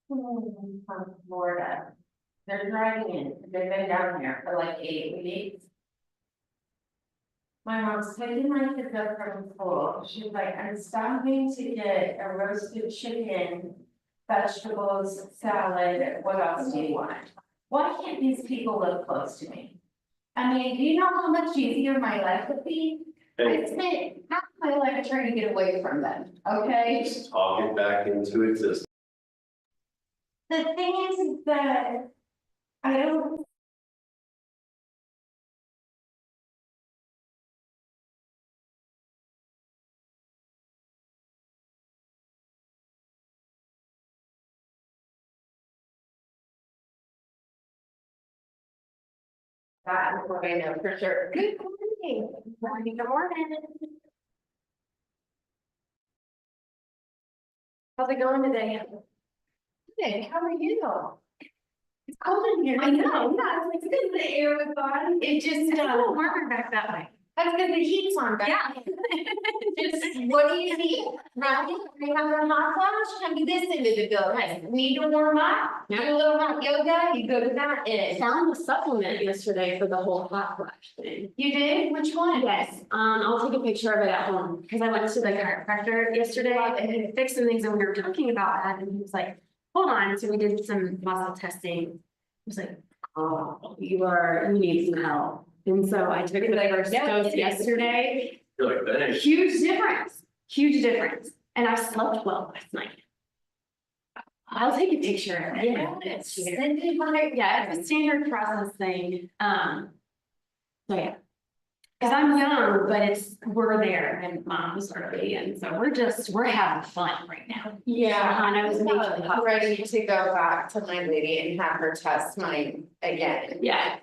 From Florida. They're driving in, they've been down here for like 8 weeks. My mom's taking my kids up from school, she's like, I'm stopping to get a roasted chicken, vegetables, salad, what else do you want? Why can't these people live close to me? I mean, do you know how much easier my life would be? I spent half my life trying to get away from them, okay? Just talk it back into existence. The thing is that I don't. That is what I know for sure. Good morning. Good morning. How's it going today? Good, how are you? It's cold in here. I know, yeah, it's like because the air was on. It just, it's a little warmer back that way. That's because the heat's on back. Yeah. Just, what do you need? Right? We have a hot flash, come to this end of the building. Right. Need to warm up, do a little hot yoga, you go to that end. Found the supplement yesterday for the whole hot flash thing. You did? Which one? Yes, I'll take a picture of it at home, because I went to the chiropractor yesterday and he fixed some things and we were talking about that, and he was like, hold on, so we did some muscle testing. I was like, oh, you need some help. And so I took the first dose yesterday. You're like, thanks. Huge difference. And I slept well last night. I'll take a picture. Yeah, it's a standard process thing. So yeah. Cause I'm young, but we're there and mom's early, and so we're having fun right now. Yeah, And I was making I'm ready to go back to my lady and have her test mine again. Yeah,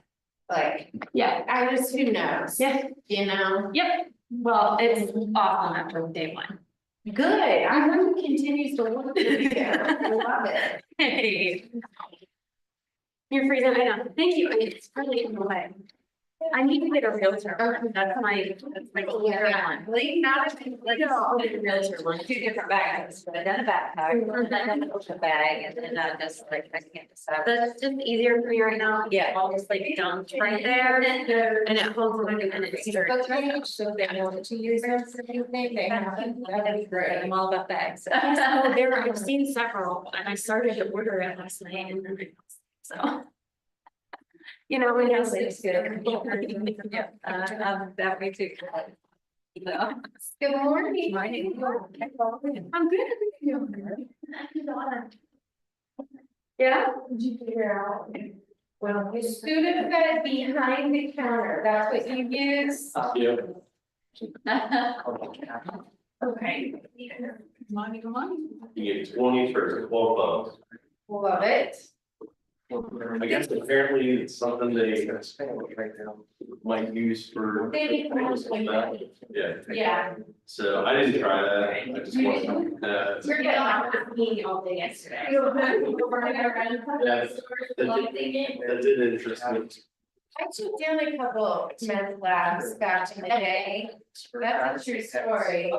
Like, yeah, I just, who knows? yeah, You know? yep. Well, it's awesome after day one. Good, I hope it continues to work there. I love it. Hey. You're freezing, I know. Thank you. It's really in the way. I need to get a realtor. That's my one. Leave not a Realtor one. Two different bags, but then a backpack, and then a bag, and then just like I can't decide. That's just easier for me right now. Yeah. I'll just like dump right there and it holds it and it's easier. So they want to use them for anything, they have, that'd be great, I'm all about bags. So I've seen several and I started to order it last night and then so. You know, when else It's is good. good. Yeah, that way too. Good morning. I'm good. Yeah. Did you figure out? Well, the student bed behind the counter, that's what you use? Yeah. Okay. You get 20 for 12 bucks. Love it. I guess apparently it's something they might use for. Baby clothes. Yeah. Yeah. So I didn't try that. I just wanted, You're getting off with me all day yesterday. that did interest me. I took down a couple men's labs back in the day. That's a true story.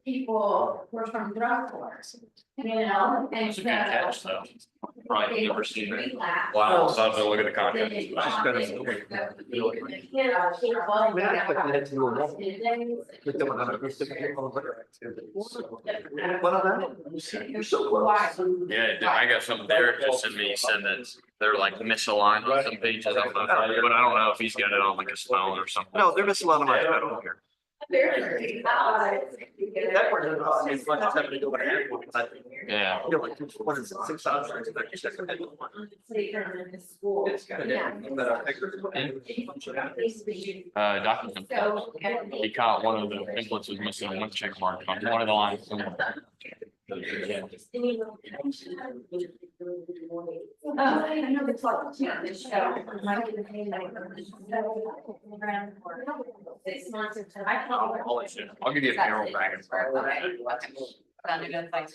People were from drug wars, you know, and. It's a good catch though. Probably never seen it. Wow. Wow, so I have to look at the content. Yeah, I got some Derek just sent me, he said that they're like misaligned on some pages, I don't know, but I don't know if he's got it on like his phone or something. No, they're missing a lot of my phone here. Very. That part doesn't bother me as much as having to go by airport, because I think, Yeah. you know, like, what is it, 6 hours? It's kind of different, but I think. Document. He caught one of the templates was missing one check mark on one of the lines. I know the talk to the show. 6 months until I I'll give you a payroll back.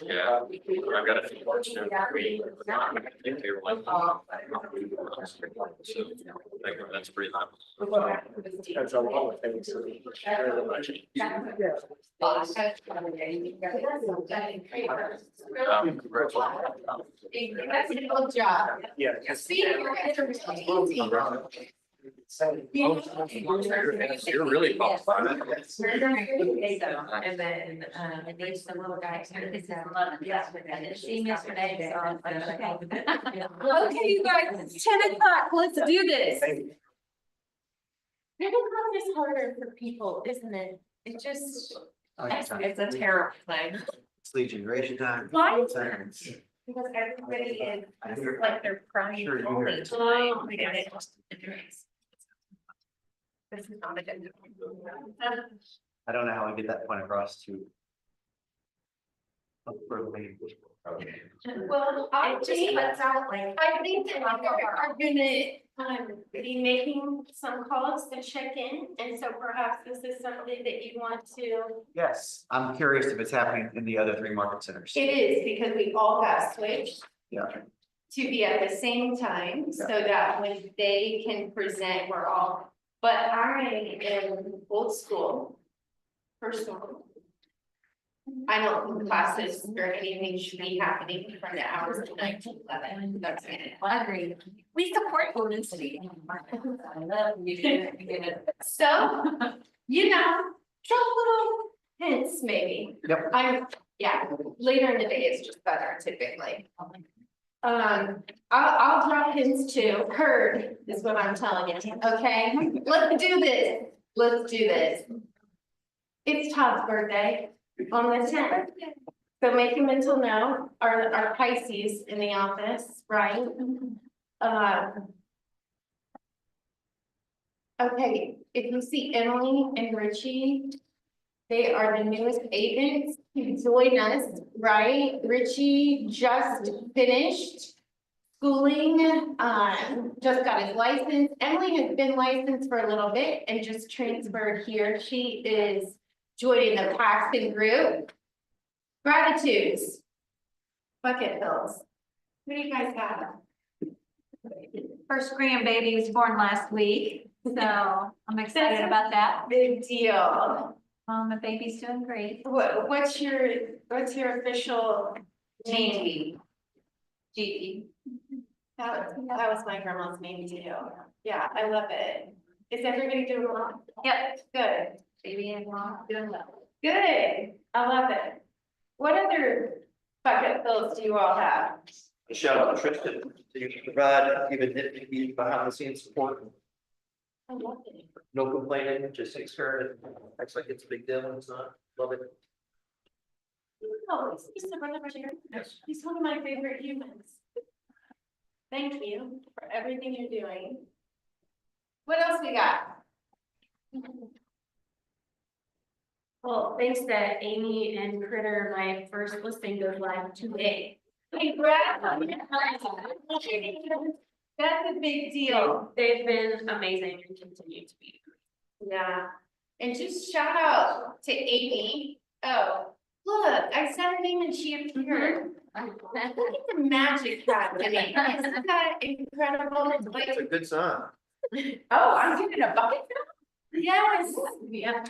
Yeah, I've got a few more too. So, like, that's pretty high. That's a lot of things. That's a good job. Yeah. See, you're You're really qualified. And then, and there's some little guys, it's 11, yesterday, she missed her day, so I'm like, okay. Okay, you guys, it's 10 o'clock, let's do this. It's harder for people, isn't it? It just. It's a terrible thing. It's lead generation time. Why? Sirens. Because everybody is, like, they're crying Sure, you all heard the it. time. This is not a good. I don't know how I get that point across to. For the main. Well, I It just think, cuts out like. I think that we are gonna, be making some calls to check in, and so perhaps this is something that you want to. Yes, I'm curious if it's happening in the other 3 market centers. It is, because we all got switched Yeah, to be at the same time, so that when they can present, we're all, but I am old school. Personally. I don't think classes or anything should be happening from the hours of 9 to 11, that's it. I agree. We support Golden City. I love you. So, drop little hints maybe. Yep. Yeah, later in the day is just better typically. I'll drop hints too. Heard is what I'm telling you, okay? Let's do this. Let's do this. It's Todd's birthday on the 10th. So make a mental note, our Pisces in the office, right? Okay, if you see Emily and Richie, they are the newest agents to join us, right? Richie just finished schooling, just got his license. Emily has been licensed for a little bit and just transferred here. She is joining the Paxton group. Gratitudes. Bucket fills. What do you guys have? First grandbaby was born last week, so I'm excited about that. Big deal. The baby's doing great. What's your official name? Gigi. That was my grandma's name too. Yeah, I love it. Is everybody doing well? Yep. Good. Baby and mom doing well. Good. I love it. What other bucket fills do you all have? a shout out to Tristan, to provide even nitpicky behind the scenes support. I love it. No complaining, just takes care of it, acts like it's a big deal, and it's not, love it. Oh, he's the brother of Sharon. He's one of my favorite humans. Thank you for everything you're doing. What else we got? Well, thanks to Amy and Critter, my first listing goes live today. Hey, Brad. That's a big deal. They've been amazing and continue to be. Yeah, and just shout out to Amy. Oh, look, I said her name and she appeared. Look at the magic happening. Isn't that incredible? Like, It's a good sign. oh, I'm getting a bucket. Yes. Yeah.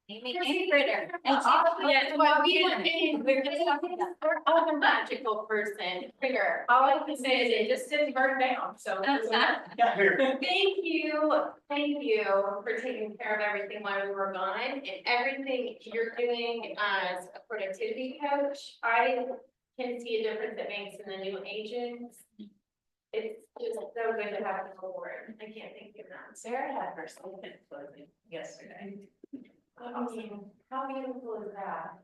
Amy and Critter. Yeah, well, we're just talking about our other magical person, Critter. All I can say is it just didn't burn down, so. Thank you for taking care of everything while we were gone and everything you're doing as a productivity coach. I can see a difference it makes in the new agents. It's just so good to have you aboard. I can't thank you enough. Sarah had her sleeping clothing yesterday. I mean, how beautiful is that?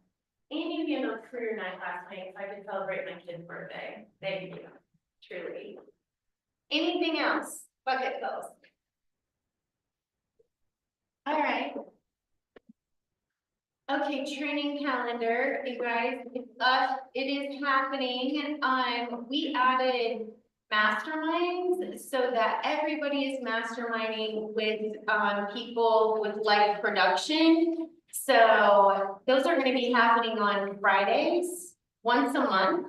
And you being on career night last night, so I could celebrate my kid's birthday. Thank you, truly. Anything else? Bucket fills. All right. Okay, training calendar, you guys, it is happening. We added masterminds so that everybody is masterminding with people with live production. So those are going to be happening on Fridays, once a month.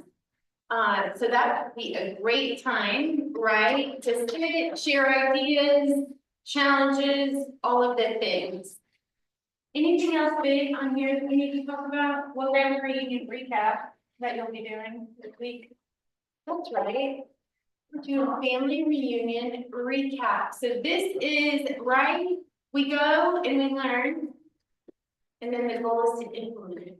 So that would be a great time, right? Just share ideas, challenges, all of the things. Anything else big on here that we need to talk about? Well, family reunion recap that you'll be doing this week. That's right. We're doing a family reunion recap. So this is, right, we go and we learn. And then the goal is to implement.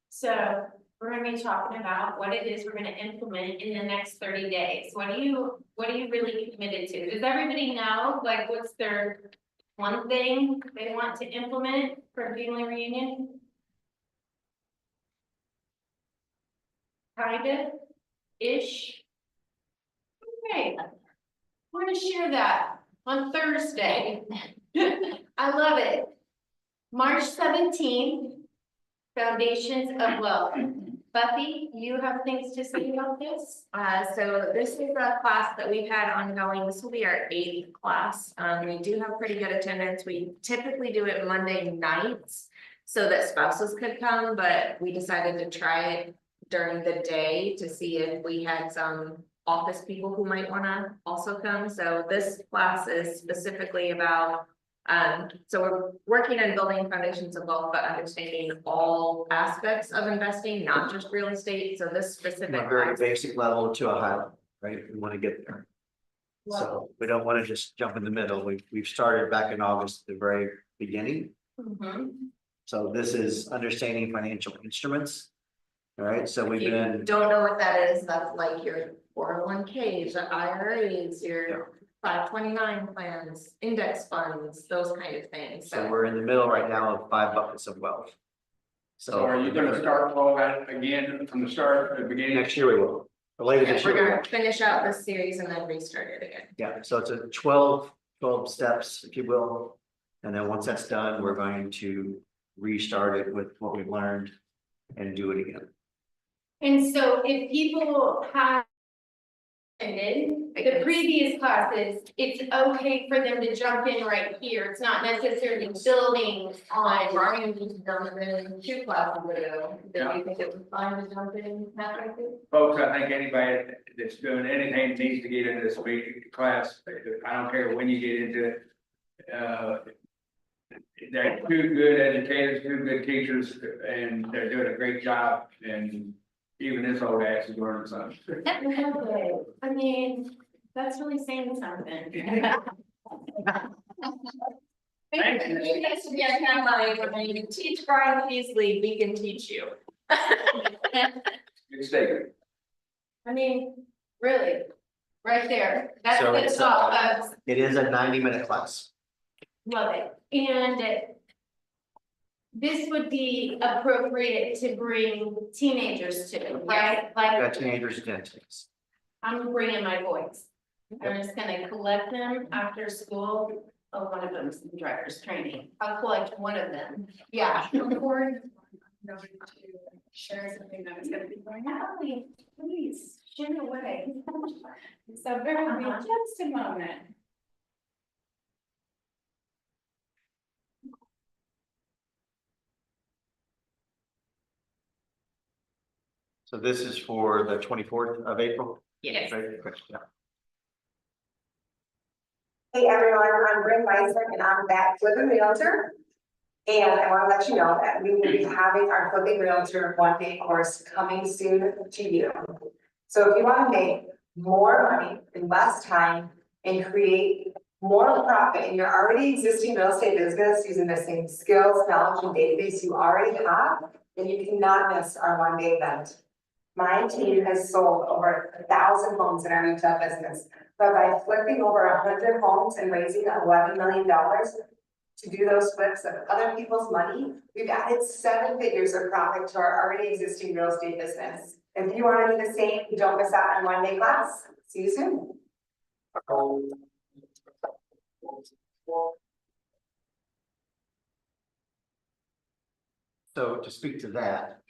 So we're gonna be talking about what it is we're gonna implement in the next 30 days. What are you really committed to? Does everybody know, like, what's their one thing they want to implement for a family reunion? Kind of, ish. Okay, we're gonna share that on Thursday. I love it. March 17th, Foundations of Wealth. Buffy, you have things to say about this? So this is a class that we've had ongoing. This will be our 8th class. We do have pretty good attendance. We typically do it Monday nights so that spouses could come, but we decided to try it during the day to see if we had some office people who might want to also come. So this class is specifically about so we're working on building foundations of wealth, but understanding all aspects of investing, not just real estate. So this From specific a very class, basic level to a high level, right? We want to get there. So we don't want to just jump in the middle. We've started back in August, at the very beginning. So this is understanding financial instruments. All right, so we've if you been, don't know what that is, that's like your 401ks, your IRAs, your 529 plans, index funds, those kind of things. so we're in the middle right now of 5 buckets of wealth. So are you gonna start all that again from the start, at the beginning? Next year we will, or later this We're year. we gonna will. finish out this series and then restart it again. Yeah, so it's a 12 steps, if you will. And then once that's done, we're going to restart it with what we've learned and do it again. And so if people have attended the previous classes, it's okay for them to jump in right here. It's not necessarily building on. Brian needs to jump in 2 classes ago. Did you think it was fine to jump in that right there? Folks, I think anybody that's doing anything needs to get into this week class. I don't care when you get into it. They're 2 good educators, 2 good teachers, and they're doing a great job, and even this old ass is learning something. I mean, that's really saying something. Thank you. It has to be a kind of like, when you teach Brian Beasley, we can teach you. Good statement. I mean, really, right there. That's So the it's, top of, It is a 90-minute class. love it. And this would be appropriate to bring teenagers to, right? Got Like, teenagers and teens. I'm bringing my boys. I'm just gonna collect them after school. Oh, one of them's in driver's training. I'll collect one of them. Yeah. Share something that is gonna be going on. Please, share away. So bear with me just a moment. So this is for the 24th of April. Yes. Right? Correct, yeah. Hey everyone, I'm Bryn Weiser and I'm back with a realtor. And I want to let you know that we will be having our Flipping Realtor 1-day course coming soon to you. So if you want to make more money in less time and create more profit in your already existing real estate business using the same skills, knowledge, and database you already have, then you cannot miss our 1-day event. My team has sold over 1,000 homes in our retail business, but by flipping over 100 homes and raising $11 million to do those flips of other people's money, we've added 7 figures of profit to our already existing real estate business. If you want to do the same, don't miss out on 1-day class. See you soon. So to speak to that.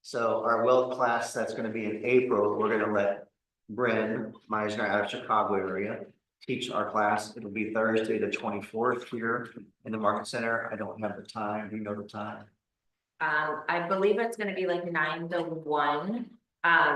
So our wealth class that's going to be in April, we're going to let Bryn Meisner out of Chicago area teach our class. It'll be Thursday, the 24th here in the Market Center. I don't have the time. Do you know the time? I believe it's gonna be like 9 to 1.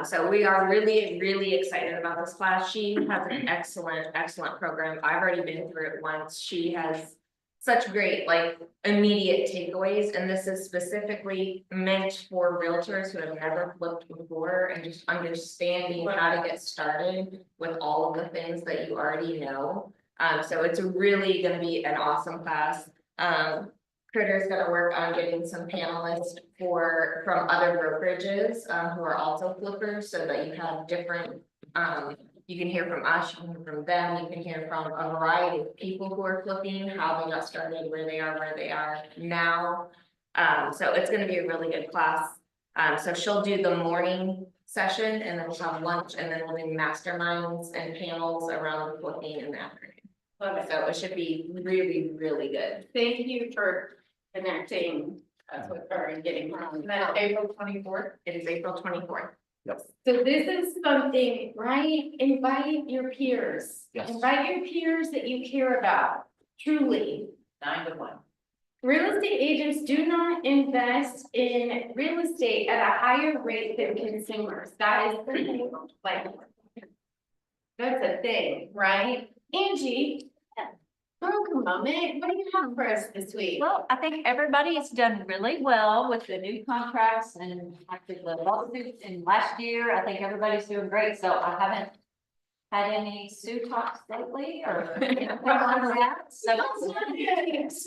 So we are really, really excited about this class. She has an excellent program. I've already been through it once. She has such great, like, immediate takeaways, and this is specifically meant for realtors who have never flipped before and just understanding how to get started with all of the things that you already know. So it's really gonna be an awesome class. Critter's gonna work on getting some panelists from other brokerages, who are also flippers, so that you have different, you can hear from us, you can hear from them, you can hear from a variety of people who are flipping, how they got started, where they are now. So it's gonna be a really good class. So she'll do the morning session, and then we'll have lunch, and then we'll do masterminds and panels around flipping in the afternoon. So it should be really, really good. Thank you for connecting us with her and getting her on. That's April 24th. It is April 24th. So this is something, right? Invite your peers. Yes. Invite your peers that you care about, truly. 9 to 1. Real estate agents do not invest in real estate at a higher rate than consumers. That is the thing. Like, that's a thing, right? Angie, take a moment. What do you have for us this week? Well, I think everybody's done really well with the new contracts and after the lawsuits in last year. I think everybody's doing great, so I haven't had any Sue talks lately or anything like that, so.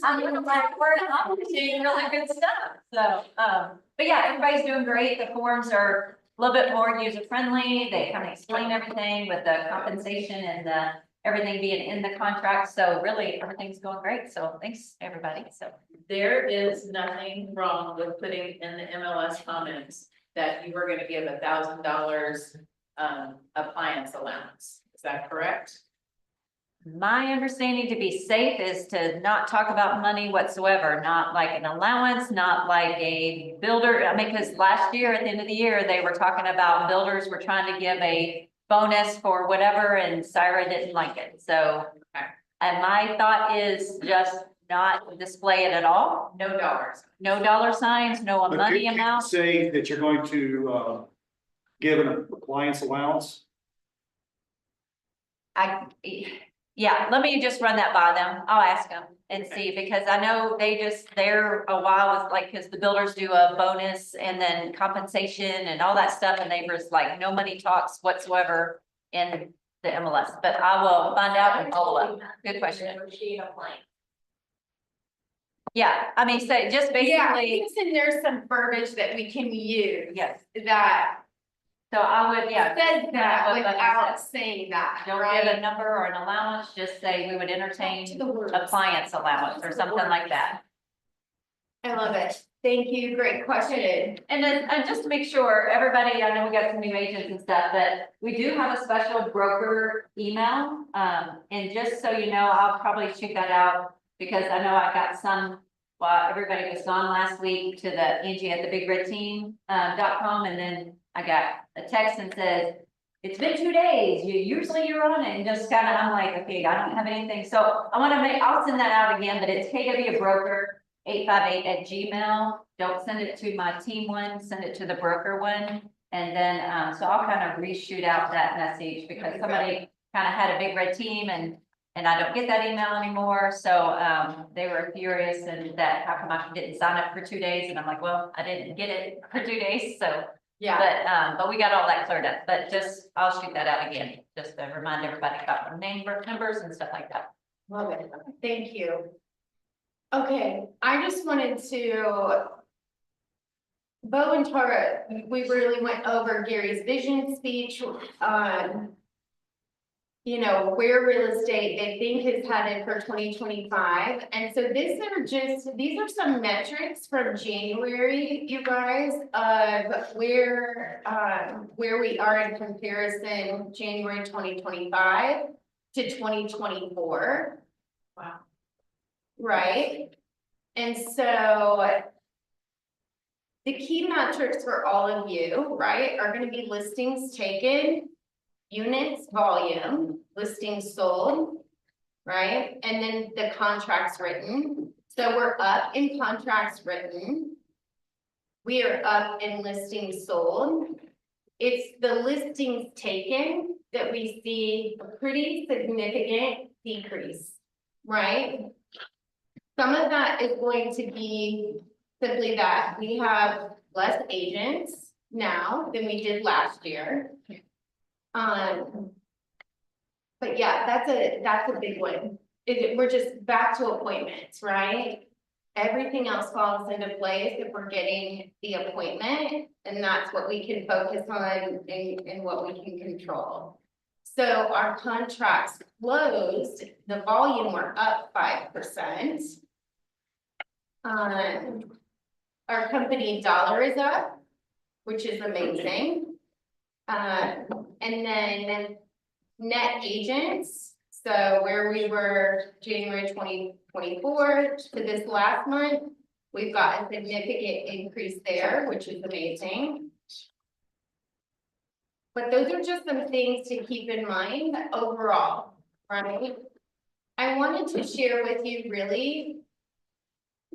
I'm gonna like, we're accomplishing really good stuff, so, but yeah, everybody's doing great. The forms are a little bit more user friendly. They kind of explain everything with the compensation and the everything being in the contract, so really everything's going great, so thanks, everybody, so. There is nothing wrong with putting in the MLS comments that you were gonna give $1,000 appliance allowance. Is that correct? My understanding to be safe is to not talk about money whatsoever, not like an allowance, not like a builder, I mean, because last year, at the end of the year, they were talking about builders were trying to give a bonus for whatever, and Syra didn't like it, so. And my thought is just not display it at all, No dollars. no dollar signs, no But money can you amount. say that you're going to give an appliance allowance? Yeah, let me just run that by them. I'll ask them and see, because I know they're a while, like, because the builders do a bonus and then compensation and all that stuff, and they was like, no money talks whatsoever in the MLS, but I will find out and follow up. Good question. Negotiate a plan. Yeah, I mean, so just Yeah, basically, and there's some verbiage that we can use yes, that so I would, yeah. says that What Bubba without said. saying that, Don't right? give a number or an allowance, just say we would entertain To the words. appliance allowance or something like that. I love it. Thank you. Great question. And then, and just to make sure, everybody, I know we got some new agents and stuff, but we do have a special broker email. And just so you know, I'll probably shoot that out because I know I got some, well, everybody was gone last week to the Angie at the Big Red Team.com, and then I got a text and said, it's been 2 days, you're on it, and just kind of, I'm like, okay, I don't have anything, so I'll send that out again, but it's KW Broker 858@gmail. Don't send it to my team one, send it to the broker one, and then, so I'll kind of reshoot out that message because somebody kind of had a Big Red Team and I don't get that email anymore, so, they were furious and that how come I didn't sign up for 2 days, and I'm like, well, I didn't get it for 2 days, so. Yeah. But we got all that cleared up, but I'll shoot that out again, just to remind everybody about their name, numbers and stuff like that. Love it. Thank you. Okay, I just wanted to. Bo and Tara, we really went over Gary's vision speech on. You know, where real estate they think is headed for 2025. And so these are some metrics from January, you guys, of where we are in comparison, January 2025 to 2024. Wow. Right? And so the key metrics for all of you, right, are going to be listings taken, units, volume, listings sold, right? And then the contracts written. So we're up in contracts written. We are up in listings sold. it's the listings taken that we see a pretty significant decrease, right? Some of that is going to be simply that we have less agents now than we did last year. But yeah, that's a big one. We're just back to appointments, right? Everything else falls into place if we're getting the appointment, and that's what we can focus on and what we can control. So our contracts closed, the volume were up 5%. Our company dollar is up, which is amazing. And then net agents, so where we were January 2024 to this last month, we've got a significant increase there, which is amazing. But those are just some things to keep in mind overall, right? I wanted to share with you really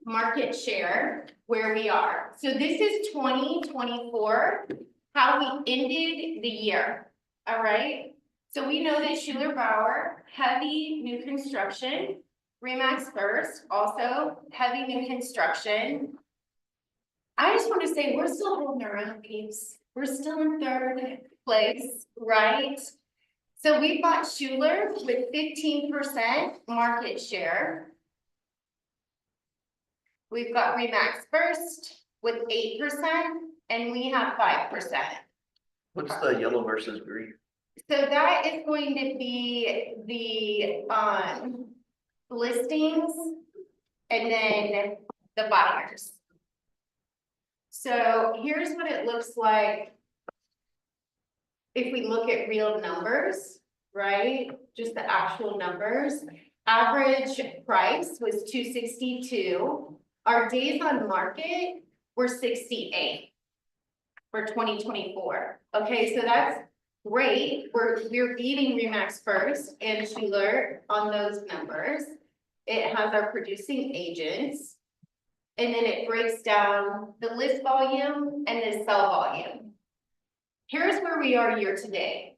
market share, where we are. So this is 2024, how we ended the year, all right? So we know that Schuler Bauer, heavy new construction, Remax First, also heavy new construction. I just want to say, we're still holding our own, peeps. We're still in third place, right? So we've got Schuler with 15% market share. We've got Remax First with 8%, and we have 5%. What's the yellow versus green? So that is going to be the listings and then the buyers. So here's what it looks like if we look at real numbers, right? Just the actual numbers. Average price was 262. Our days on market were 68 for 2024. Okay, so that's great. We're beating Remax First and Schuler on those numbers. It has our producing agents. And then it breaks down the list volume and the sell volume. Here's where we are year to date.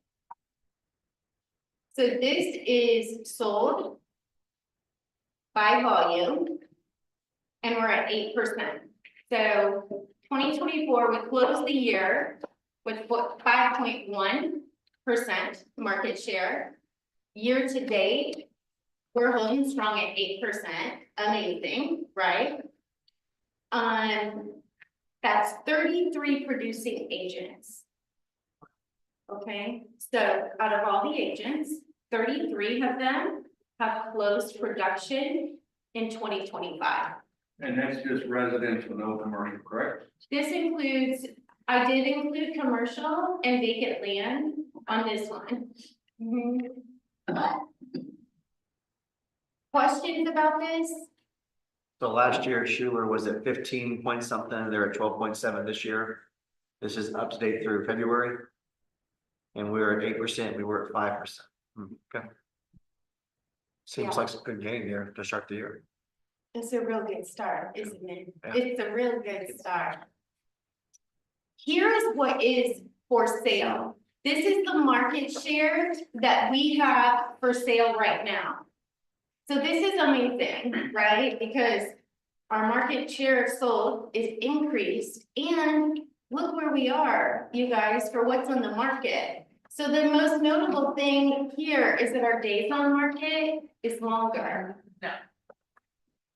So this is sold by volume, and we're at 8%. So 2024, we closed the year with 5.1% market share. Year to date, we're holding strong at 8%. Amazing, right? That's 33 producing agents. Okay, so out of all the agents, 33 of them have closed production in 2025. And that's just residential, no commercial, correct? This includes, I did include commercial and vacant land on this one. Questions about this? So last year Schuler was at 15 point something, they're at 12.7 this year. This is up to date through February. And we were at 8%, we were at 5%. Okay. Seems like a good game there to start the year. It's a real good start, isn't it? Yeah. It's a real good start. Here is what is for sale. This is the market share that we have for sale right now. So this is amazing, right? Because our market share sold is increased, and look where we are, you guys, for what's on the market. So the most notable thing here is that our days on market is longer. No.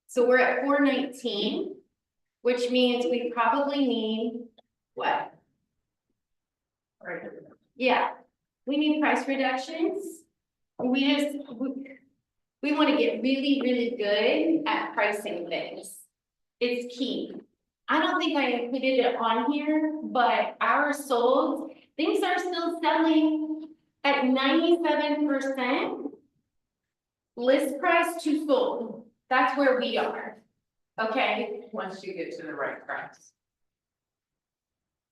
So we're at 419, which means we probably need what? Yeah, we need price reductions. We want to get really, really good at pricing things. It's key. I don't think I included it on here, but our sold, things are still selling at 97% list price to sold. That's where we are. Okay. Once you get to the right price.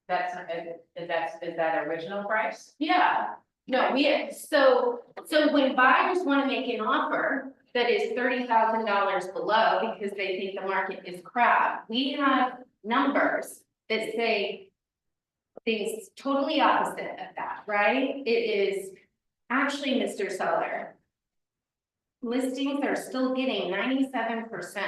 Is that original price? Yeah. No, so when buyers want to make an offer that is $30,000 below because they think the market is crap, we have numbers that say things totally opposite of that, right? It is actually, Mr. Seller. Listings are still getting 97%.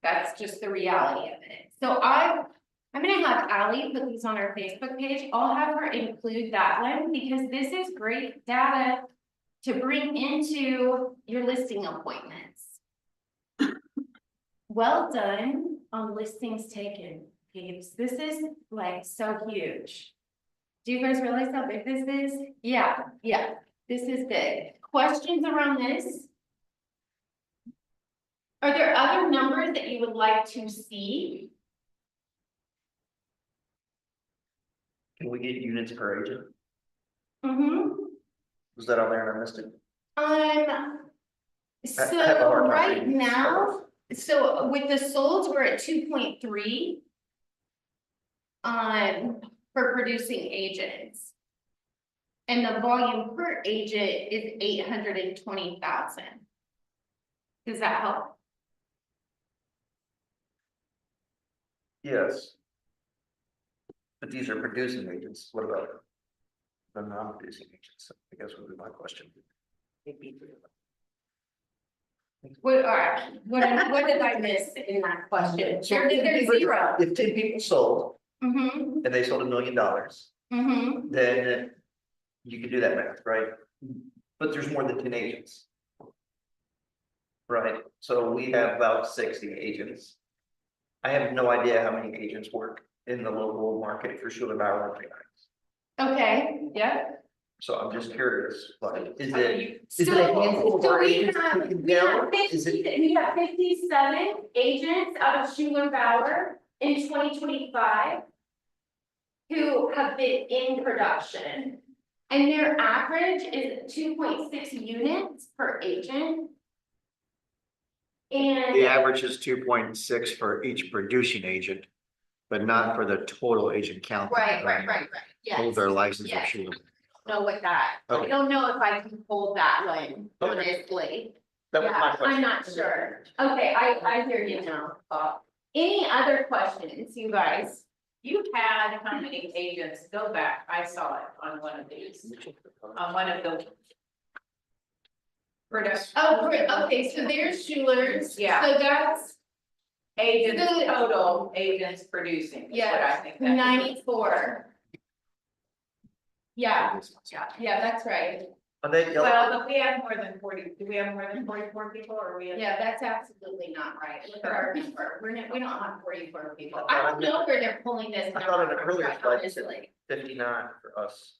That's just the reality of it. So I'm gonna have Ally put these on our Facebook page. I'll have her include that one because this is great data to bring into your listing appointments. Well done on listings taken, Peeps. This is like so huge. Do you guys realize how big this is? Yeah, this is big. Questions around this? Are there other numbers that you would like to see? Can we get units per agent? Mm-hmm. Was that on there and I missed it? Um, I have a hard so time right reading these now, numbers. so with the solds, we're at 2.3. For producing agents. And the volume per agent is 820,000. Does that help? Yes. But these are producing agents, what about the non-producing agents? I guess would be my question. What, all right, what did I miss in that question? Sure, there's zero. If 10 people sold Mm-hmm, and they sold $1 million, mm-hmm, then you can do that math, right? But there's more than 10 agents. Right, so we have about 60 agents. I have no idea how many agents work in the local market for Schuler Bauer. okay, yeah. So I'm just curious, like, is it So, a handful of so our we agents have, who can we have tell? Is it? 57 agents out of Schuler Bauer in 2025 who have been in production. And their average is 2.6 units per agent. And The average is 2.6 for each producing agent, but not for the total agent count. right, yes. Hold their license of Yes. Schuler. Know what that, I Okay. don't know if I can hold that one, Okay. honestly. That was my Yeah, question. I'm not sure. Okay, I hear you now. Any other questions, you guys? You had how many agents? Go back. I saw it on one of these, on one of the. Okay, so there's Schuler's. Yeah. So that's Agents Good. total, agents producing, is what I think. that is. 94. Yeah, that's right. Are they yellow? Well, but we have more than 40, do we have more than 44 people or we have? Yeah, that's absolutely not right. Look at our number. We don't have 44 people. I don't know where they're pulling this I thought in number an from, earlier quite slide, honestly. 59 for us.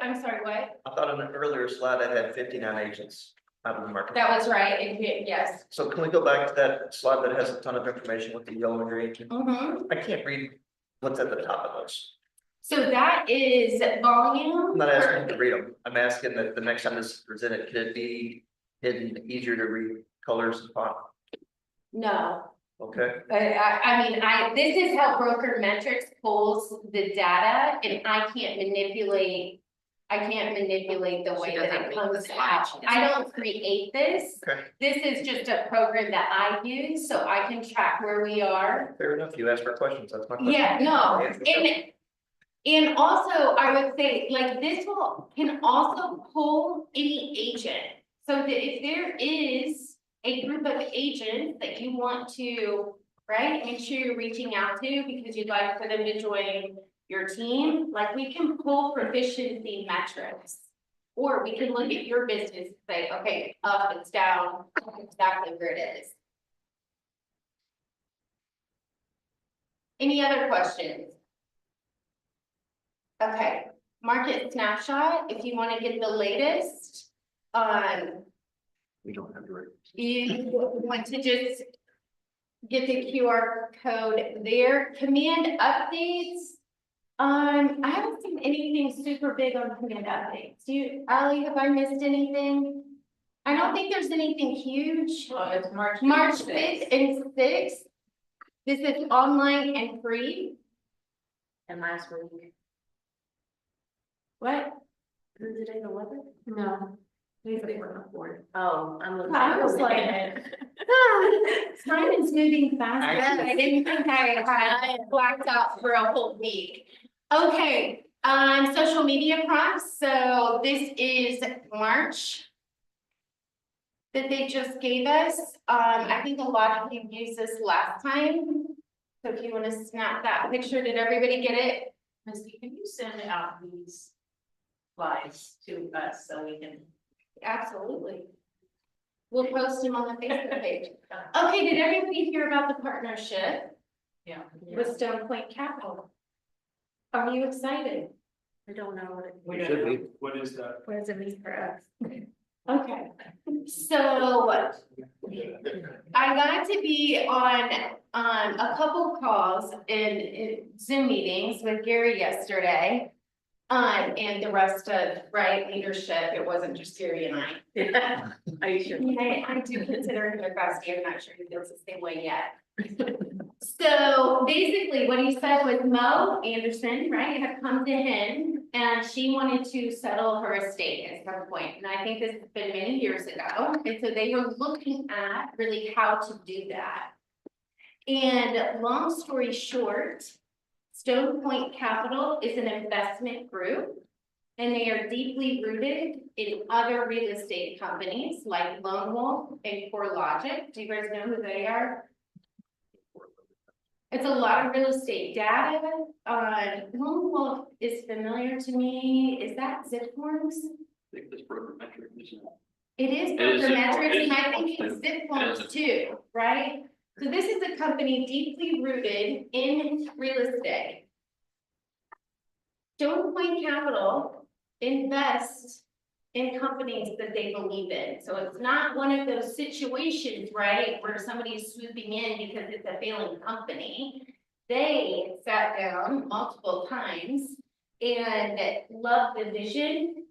I'm sorry, what? I thought in an earlier slide I had 59 agents out of the market. That was right, yes. So can we go back to that slide that has a ton of information with the yellow and green? Mm-hmm. I can't read what's at the top of those. So that is volume. I'm not asking you to read them. I'm asking that the next time this is presented, could it be hidden, easier to read colors and font? No, Okay, I mean, this is how Broker Metrics pulls the data and I can't manipulate the way that it comes out. I don't create this. okay, This is just a program that I use, so I can track where we are. fair enough. You asked for questions. That's my question. Yeah, no, Answer the and also I would say, like, this can also pull any agent. So that if there is a group of agents that you want to, right, make sure you're reaching out to because you'd like for them to join your team, like we can pull proficiency metrics. Or we can look at your business and say, okay, up, it's down, exactly where it is. Any other questions? Okay, market snapshot, if you want to get the latest, We don't have to read. you want to just get the QR code there, command updates. I haven't seen anything super big on command updates. Ally, have I missed anything? I don't think there's anything huge. Well, it's March. March 6th. 5th and 6th. This is online and free. And last week. What? Is it in the weather? No. Oh, I'm looking. I was like, time is moving fast. I didn't think I had blacked out for a whole week. Okay, social media prompts. So this is March that they just gave us. I think a lot of you used this last time. So if you want to snap that picture, did everybody get it? Misty, can you send out these slides to us so we can? Absolutely. We'll post them on the Facebook page. Okay, did everybody hear about the partnership Yeah. with Stone Point Capital? Are you excited? I don't know what it. We should be. What is that? What does it mean for us? Okay, so I got to be on a couple calls in Zoom meetings with Gary yesterday. And the rest of, right, leadership, it wasn't just Gary and I. Are you sure? Yeah, I do consider him a bestie, I'm not sure he feels the same way yet. So basically, what he said was Mo Anderson, right, had come to him, and she wanted to settle her estate at some point, and I think this has been many years ago, and so they were looking at really how to do that. And long story short, Stone Point Capital is an investment group, and they are deeply rooted in other real estate companies like Lone Wolf and CoreLogic. Do you guys know who they are? It's a lot of real estate data. Lone Wolf is familiar to me. Is that Zipforms? I think this broker metric is. It is It is Metrics, and I Zipforms, think it's too. Zipforms It is. too, right? So this is a company deeply rooted in real estate. Stone Point Capital invests in companies that they believe in. So it's not one of those situations, right, where somebody's swooping in because it's a failing company. They sat down multiple times and loved the vision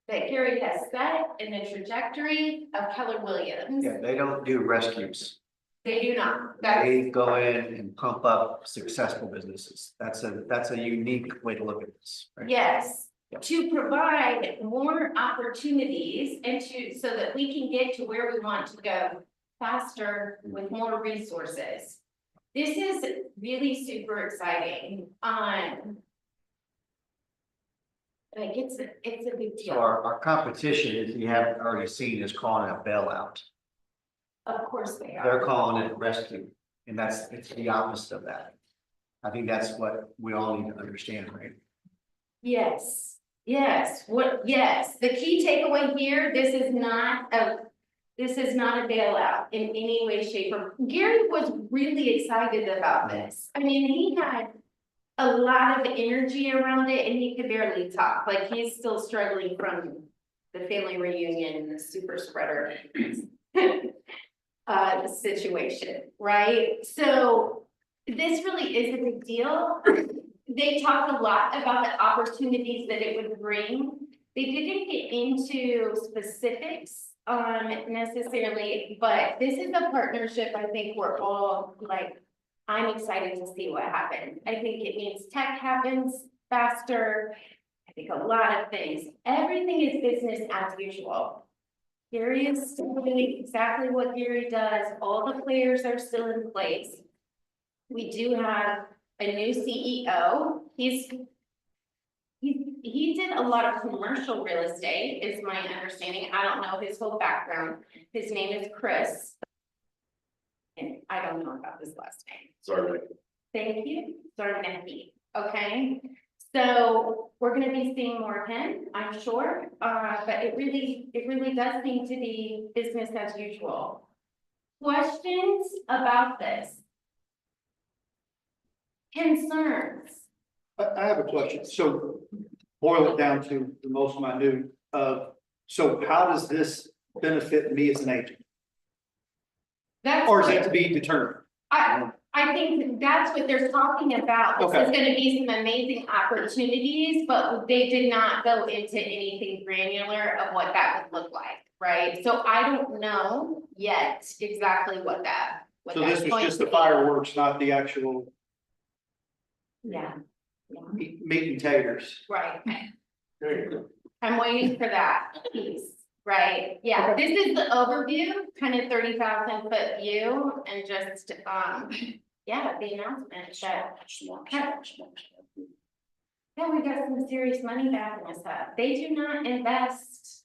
that Gary has set and the trajectory of Keller Williams. Yeah, they don't do rescues. They do not. That's They go in and pump up successful businesses. That's a unique way to look at this, right? yes, Yep. to provide more opportunities and so that we can get to where we want to go faster with more resources. This is really super exciting. Like it's a big So deal. our competition, if you haven't already seen, is calling it a bailout. Of course they are. They're calling it rescue, and it's the opposite of that. I think that's what we all need to understand, right? Yes, yes, yes, the key takeaway here, this is not a bailout in any way, shape, or Gary was really excited about this. I mean, he had a lot of energy around it and he could barely talk, like he's still struggling from the family reunion and the super spreader situation, right? So this really is a big deal. They talked a lot about the opportunities that it would bring. They didn't get into specifics necessarily, but this is a partnership I think we're all like, I'm excited to see what happens. I think it means tech happens faster. I think a lot of things. Everything is business as usual. Gary is still doing exactly what Gary does. All the players are still in place. We do have a new CEO. He did a lot of commercial real estate, is my understanding. I don't know his whole background. His name is Chris. And I don't know about his last name. Sorry. Thank you, Zarnecki, okay? So we're gonna be seeing more of him, I'm sure, but it really does seem to be business as usual. Questions about this? Concerns? I have a question. So boil it down to the most minute. So how does this benefit me as an agent? That's Or is what- that to be determined? I think that's what they're talking about. This is Okay. gonna be some amazing opportunities, but they did not go into anything granular of what that would look like, right? So I don't know yet exactly what So this that's was going just to the be. fireworks, not the actual Yeah, meat and taters. right. There you go. I'm waiting for that piece, right? Yeah, this is the overview, kind of 30,000 foot view and just, yeah, the announcement that. Yeah, we got some serious money backing us up. They do not invest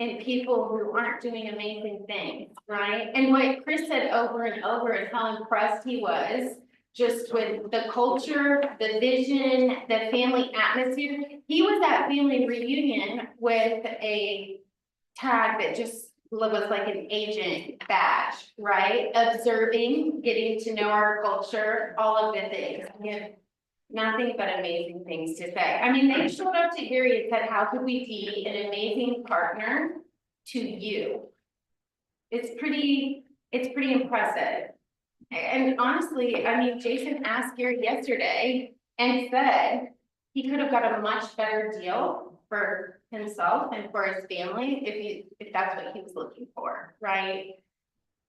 in people who aren't doing amazing things, right? And what Chris said over and over is how impressed he was just with the culture, the vision, the family atmosphere. He was at family reunion with a tag that just was like an agent badge, right? Observing, getting to know our culture, all of the things. We have nothing but amazing things to say. I mean, they showed up to Gary and said, how could we be an amazing partner to you? It's pretty impressive. And honestly, I mean, Jason asked Gary yesterday and said he could have got a much better deal for himself and for his family if that's what he was looking for, right?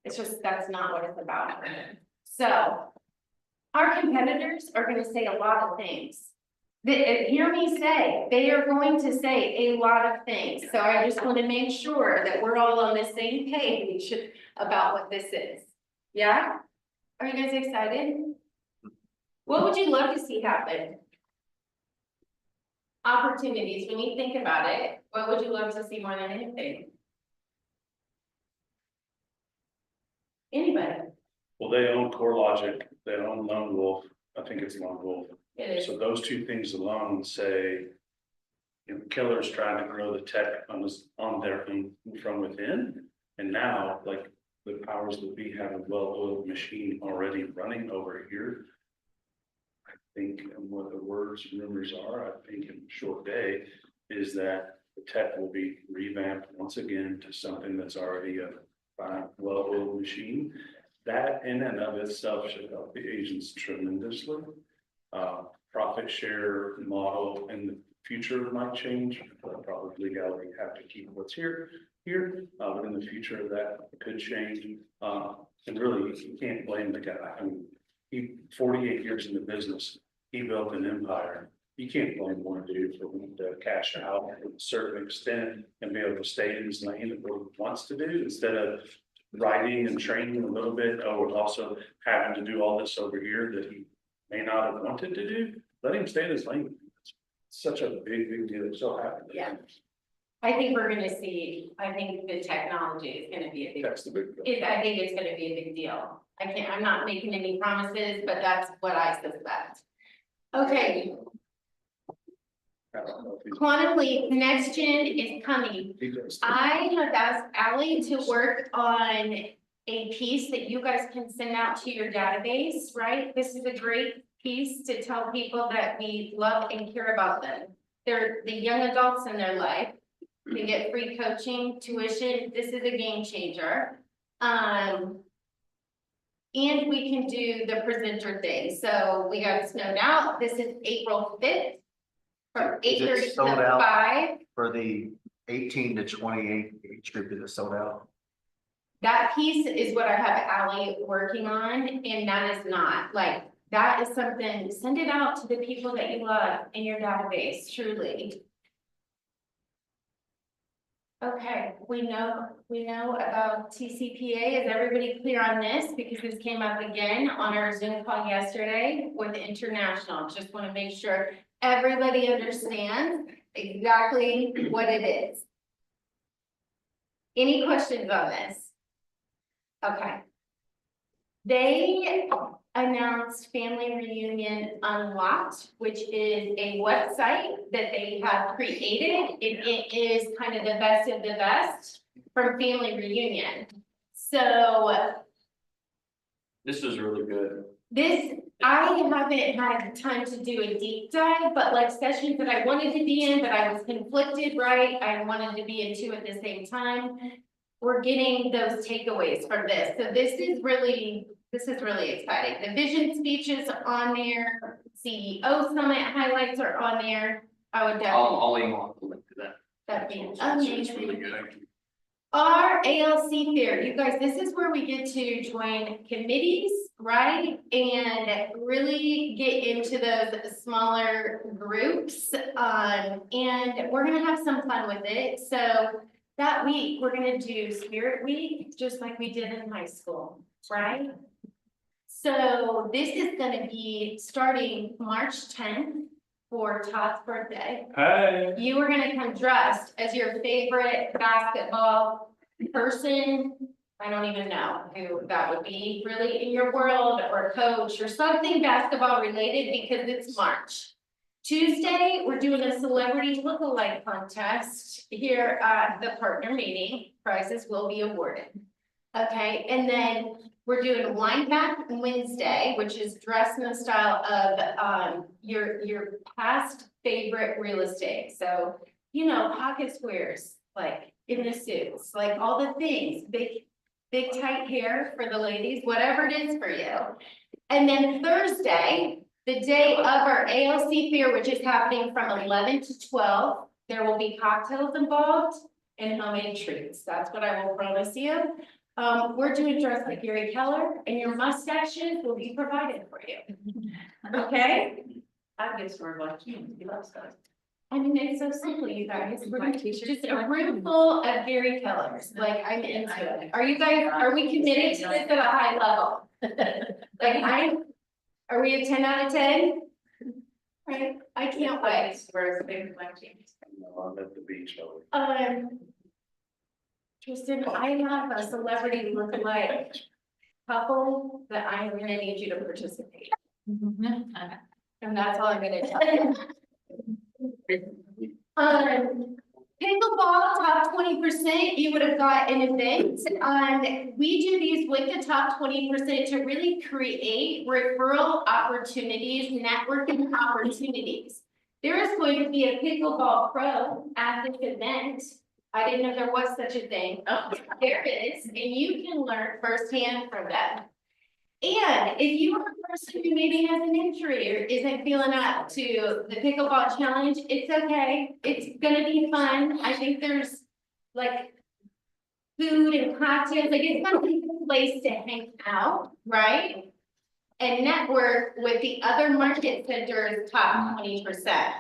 It's just, that's not what it's about for him. So our competitors are gonna say a lot of things. Hear me say, they are going to say a lot of things. So I just want to make sure that we're all on the same page about what this is. Yeah? Are you guys excited? What would you love to see happen? Opportunities, when you think about it, what would you love to see more than anything? Anybody? Well, they own CoreLogic, they own Lone Wolf, I think it's Lone Wolf. It is. So those two things alone say, you know, Killer's trying to grow the tech on their own from within. And now, like, the powers that be have a well-oiled machine already running over here. I think what the words and rumors are, I think in a short day, is that the tech will be revamped once again to something that's already a well-oiled machine. That in and of itself should help the agents tremendously. Profit share model in the future might change, but probably legality have to keep what's here, but in the future that could change. And really, you can't blame the guy. I mean, he 48 years in the business, he built an empire. You can't blame one dude for wanting to cash out to a certain extent and be able to stay in his lane and what he wants to do instead of writing and training a little bit, also having to do all this over here that he may not have wanted to do. Let him stay in his lane. It's such a big deal. So happy. Yeah. I think we're gonna see, I think the technology is gonna be a big, That's the big deal. I think it's gonna be a big deal. I'm not making any promises, but that's what I suspect. Okay, I don't know if Quantum Leap Next Gen is coming. he does. I have asked Ally to work on a piece that you guys can send out to your database, right? This is a great piece to tell people that we love and care about them. They're the young adults in their life. They get free coaching, tuition. This is a game changer. And we can do the presenter thing. So we got snowed out. This is April 5th. From Is it 8:30 to sold out? 5. For the 18 to 28 age group, is it sold out? That piece is what I have Ally working on, and that is not, like, that is something, send it out to the people that you love in your database, truly. Okay, we know about TCPA. Is everybody clear on this? Because this came up again on our Zoom call yesterday with International. Just want to make sure everybody understands exactly what it is. Any questions on this? Okay. They announced Family Reunion Unlocked, which is a website that they have created. It is kind of the best of the best from Family Reunion. So This is really good. I haven't had time to do a deep dive, but like sessions that I wanted to be in, but I was conflicted, right? I wanted to be in two at the same time. We're getting those takeaways from this. So this is really exciting. The vision speeches are on there. CEO summit highlights are on there. I would definitely. I'll email the link to that. That'd be It's amazing. really good. Our ALC fair, you guys, this is where we get to join committees, right? And really get into those smaller groups. And we're gonna have some fun with it. So that week, we're gonna do Spirit Week, just like we did in high school, right? So this is gonna be starting March 10th for Todd's birthday. Hey. You are gonna come dressed as your favorite basketball person. I don't even know who that would be really in your world, or coach or something basketball related, because it's March. Tuesday, we're doing a celebrity lookalike contest here at the partner meeting. Prizes will be awarded. Okay, and then we're doing wine pack Wednesday, which is dressed in the style of your past favorite real estate. So, you know, pocket squares, like in the suits, like all the things, big tight hair for the ladies, whatever it is for you. And then Thursday, the day of our ALC fair, which is happening from 11 to 12, there will be cocktails involved and homemade treats. That's what I will promise you. We're doing dress like Gary Keller, and your mustaches will be provided for you. Okay? I guess we're like, you love stuff. I mean, it's so simple, you guys. We're just a room full of Gary Kellers, like I'm into it. Are you guys, are we committed to this at a high level? Like are we a 10 out of 10? Right, I can't wait. Where's the big black jeans? No, I'm at the beach. always. Tristan, I have a celebrity lookalike couple that I'm gonna need you to participate. And that's all I'm gonna tell you. Pickleball, top 20%, you would have got an event. We do these with the top 20% to really create referral opportunities, networking opportunities. There is going to be a pickleball pro at this event. I didn't know there was such a thing. Oh, there is, and you can learn firsthand from them. And if you are a person who maybe has an injury or isn't feeling up to the pickleball challenge, it's okay. It's gonna be fun. I think there's like food and cocktails, like it's gonna be a place to hang out, right? And network with the other market centers top 20%.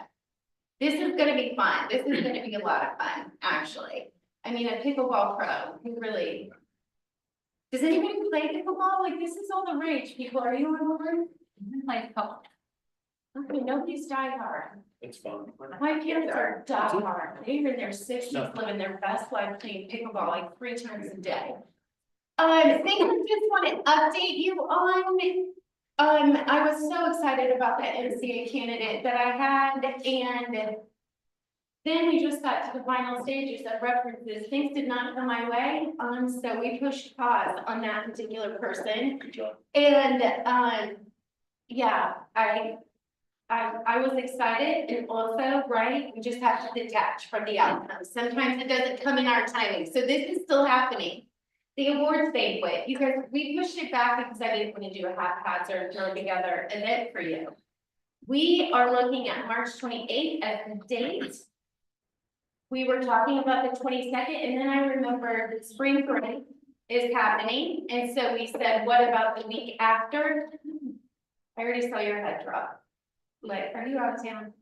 This is gonna be fun. This is gonna be a lot of fun, actually. I mean, a pickleball pro, who really. Does anybody play pickleball? Like, this is all the rage. People, are you on board? Like, oh, Okay, nobody's diehard. It's fun. My kids are diehard. They're in their sixties, living their best life playing pickleball like 3 times a day. Things I just want to update you on. I was so excited about that MCA candidate that I had, and then we just got to the final stages of references. Things did not come my way, so we pushed pause on that particular person. Good job. And, yeah, I was excited, and also, right, we just have to detach from the outcome. Sometimes it doesn't come in our timing, so this is still happening. The awards banquet, you guys, we pushed it back because I didn't want to do a haphazard throw together event for you. We are looking at March 28th as the date. We were talking about the 22nd, and then I remember the spring break is happening, and so we said, what about the week after? I already saw your head drop. Like, are you out of town?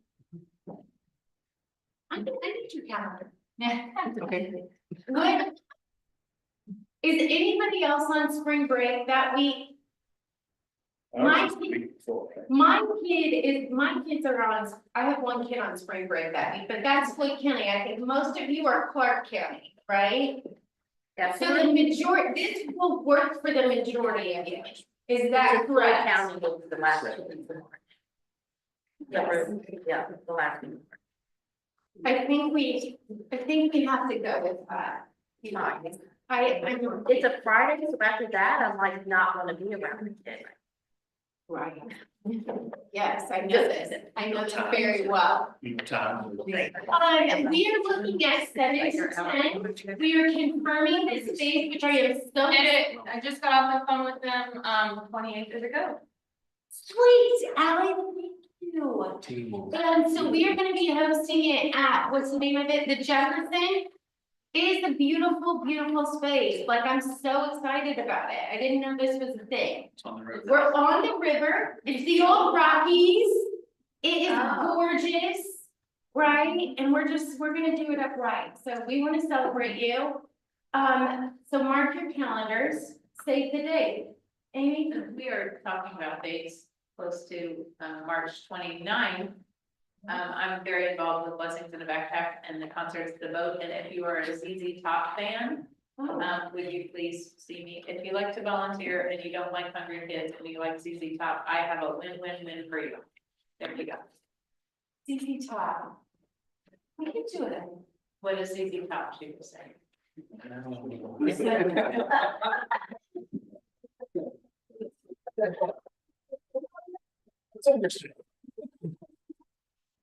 I need your calendar. okay. What? Is anybody else on spring break that week? My kids are on, I have one kid on spring break that week, but that's Floyd County. I think most of you are Clark County, right? That's So the majority, this will work for the majority of you. Is that correct? County was the last. Yes. Yeah, the last. I think we have to go with I'm. It's a Friday, so after that, I'm like not gonna be around the kid. Right. Yes, I know this. I know them very well. Time. We are looking at 7 to 10. We are confirming this space, which I am so. I just got off the phone with them, 28 days ago. Sweet, Ally, thank you. So we are gonna be hosting it at, what's the name of it? The Jefferson. It is a beautiful, beautiful space. Like, I'm so excited about it. I didn't know this was a thing. It's on the road. We're on the river. It's the old Rockies. It is gorgeous. right? And we're gonna do it upright, so we wanna celebrate you. So mark your calendars, save the date. Amy? We are talking about dates close to March 29th. I'm very involved with Blessings in a Backpack and the Concerts the Boat, and if you are a ZZ Top fan, would you please see me? If you like to volunteer and you don't like Hungry Kids and you like ZZ Top, I have a win-win-win for you. There you go. ZZ Top. We can do it. What does ZZ Top do to say?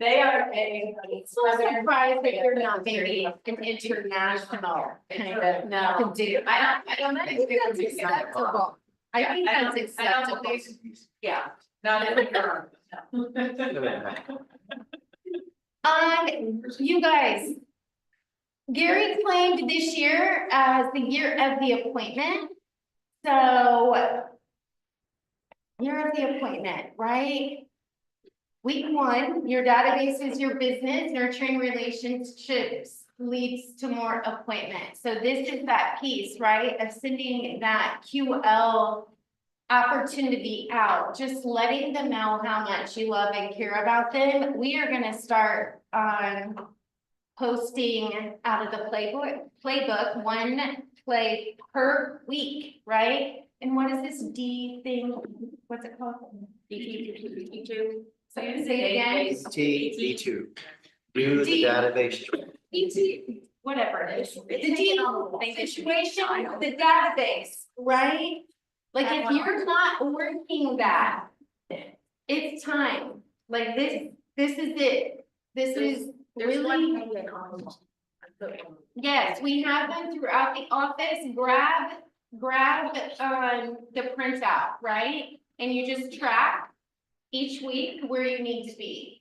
They are a. So surprised that you're not maybe an international kind of No. do. I don't know. I think that's acceptable. I think that's acceptable. Yeah, not in the You guys. Gary claimed this year as the year of the appointment. So. Year of the appointment, right? Week 1, your database is your business, nurturing relationships leads to more appointments. So this is that piece, right, of sending that QL opportunity out, just letting them know how much you love and care about them. We are gonna start on posting out of the playbook, 1 play per week, right? And what is this D thing? What's it called? D2. So you say it again? D2. Do the database. D2, whatever it is. The D situation, the database, right? Like if you're not working that, it's time. Like this is it. This is really. Yes, we have them throughout the office. Grab the printout, right? And you just track each week where you need to be.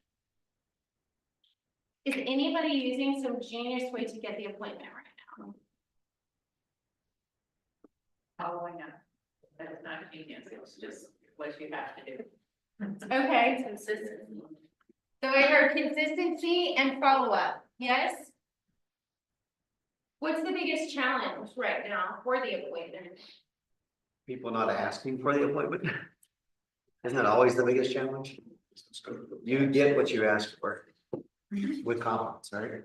Is anybody using some genius way to get the appointment right now? Following up. That's not genius, it's just what you have to do. Okay, Consistency. so I heard consistency and follow-up, yes? What's the biggest challenge right now for the appointment? People not asking for the appointment. Isn't that always the biggest challenge? You get what you ask for with confidence, right?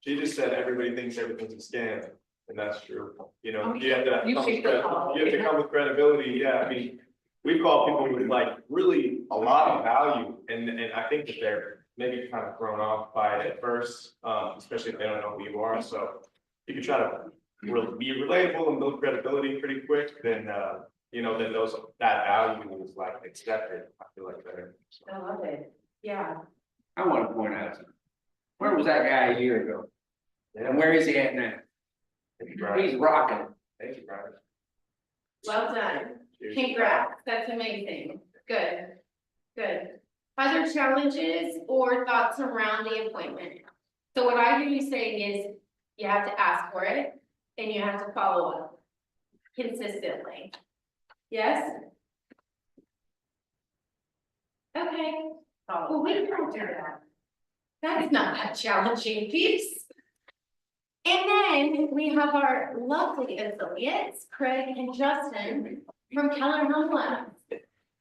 She just said everybody thinks everything's a scam, and that's true. You know, Okay. you have to, You come should with cred- call. you have to come with credibility. Yeah, I mean, we call people with like really a lot of value, and I think that they're maybe kind of thrown off by it at first, especially if they don't know who you are. So you can try to be relatable and build credibility pretty quick, then you know, then that value is like accepted. I feel like better. So. I love it, yeah. I want to point out, something. Where was that guy a year ago? And where is he at now? Thank you, Brian. He's rocking. Thank you, Brian. Well done. Cheers. Congrats, that's amazing. Good, good. Other challenges or thoughts around the appointment? So what I hear you saying is you have to ask for it and you have to follow up consistently. Yes? Okay, well, we can do that. That's not that challenging piece. And then we have our lovely affiliates, Craig and Justin from Keller Home Loans.